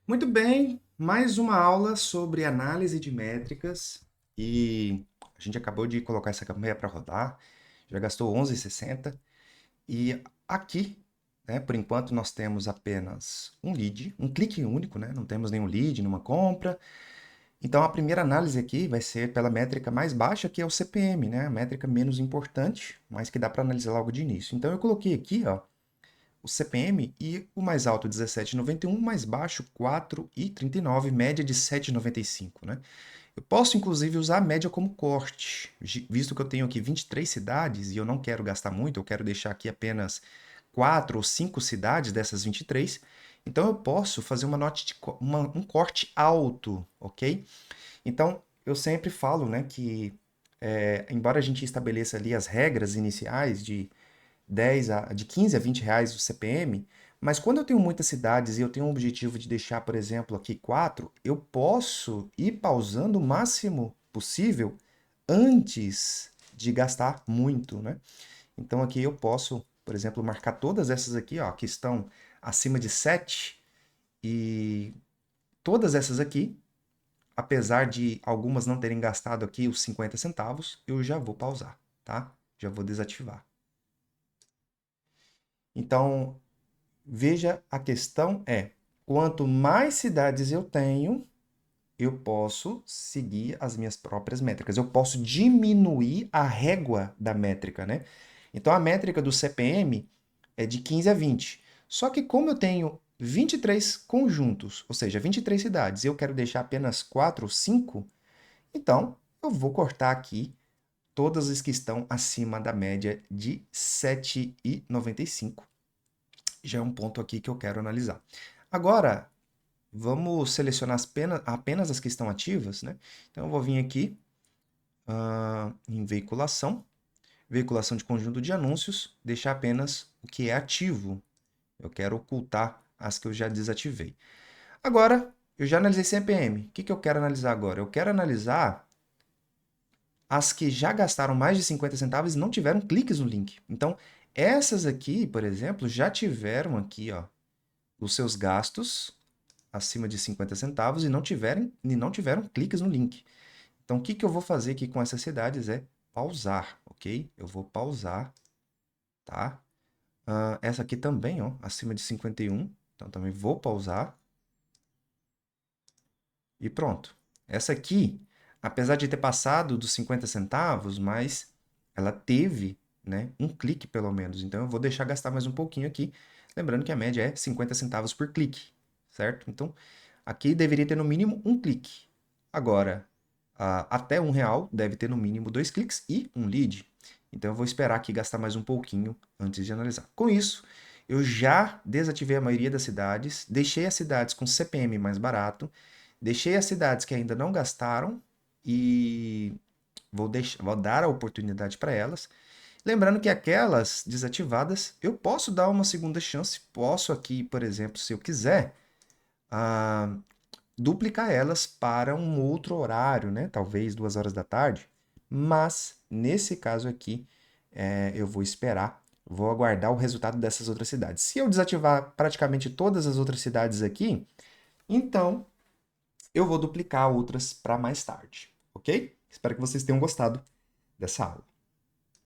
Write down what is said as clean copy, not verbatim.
Muito bem, mais uma aula sobre análise de métricas e a gente acabou de colocar essa campanha para rodar, já gastou 11,60 e aqui, né, por enquanto nós temos apenas um lead, um clique único, né, não temos nenhum lead, nenhuma compra. Então a primeira análise aqui vai ser pela métrica mais baixa, que é o CPM, né, a métrica menos importante, mas que dá para analisar logo de início. Então eu coloquei aqui, ó, o CPM e o mais alto 17,91, o mais baixo 4,39, média de 7,95, né? Eu posso inclusive usar a média como corte, visto que eu tenho aqui 23 cidades e eu não quero gastar muito, eu quero deixar aqui apenas 4 ou 5 cidades dessas 23, então eu posso fazer uma nota de, um corte alto, ok? Então eu sempre falo, né, que embora a gente estabeleça ali as regras iniciais de 15 a 20 reais o CPM, mas quando eu tenho muitas cidades e eu tenho um objetivo de deixar, por exemplo, aqui 4, eu posso ir pausando o máximo possível antes de gastar muito, né? Então aqui eu posso, por exemplo, marcar todas essas aqui, ó, que estão acima de 7 e todas essas aqui, apesar de algumas não terem gastado aqui os 50 centavos, eu já vou pausar, tá? Já vou desativar. Então, veja, a questão é: quanto mais cidades eu tenho, eu posso seguir as minhas próprias métricas. Eu posso diminuir a régua da métrica, né? Então a métrica do CPM é de 15 a 20. Só que como eu tenho 23 conjuntos, ou seja, 23 cidades, e eu quero deixar apenas 4 ou 5, então eu vou cortar aqui todas as que estão acima da média de 7,95. Já é um ponto aqui que eu quero analisar. Agora, vamos selecionar apenas as que estão ativas, né? Então, eu vou vir aqui em veiculação, veiculação de conjunto de anúncios, deixar apenas o que é ativo. Eu quero ocultar as que eu já desativei. Agora, eu já analisei CPM. O que eu quero analisar agora? Eu quero analisar as que já gastaram mais de 50 centavos e não tiveram cliques no link. Então, essas aqui, por exemplo, já tiveram aqui, ó, os seus gastos acima de 50 centavos e não tiveram cliques no link. Então, o que eu vou fazer aqui com essas cidades é pausar, ok? Eu vou pausar, tá? Essa aqui também, ó, acima de 51. Então, também vou pausar. E pronto. Essa aqui, apesar de ter passado dos 50 centavos, mas ela teve, né, um clique pelo menos. Então, eu vou deixar gastar mais um pouquinho aqui. Lembrando que a média é 50 centavos por clique, certo? Então, aqui deveria ter no mínimo um clique. Agora, até R$ 1 deve ter no mínimo 2 cliques e um lead. Então eu vou esperar aqui gastar mais um pouquinho antes de analisar. Com isso, eu já desativei a maioria das cidades, deixei as cidades com CPM mais barato, deixei as cidades que ainda não gastaram e vou dar a oportunidade para elas. Lembrando que aquelas desativadas, eu posso dar uma segunda chance, posso aqui, por exemplo, se eu quiser, ah, duplicar elas para um outro horário, né? Talvez 2 horas da tarde. Mas nesse caso aqui, eu vou esperar, vou aguardar o resultado dessas outras cidades. Se eu desativar praticamente todas as outras cidades aqui, então eu vou duplicar outras para mais tarde, ok? Espero que vocês tenham gostado dessa aula.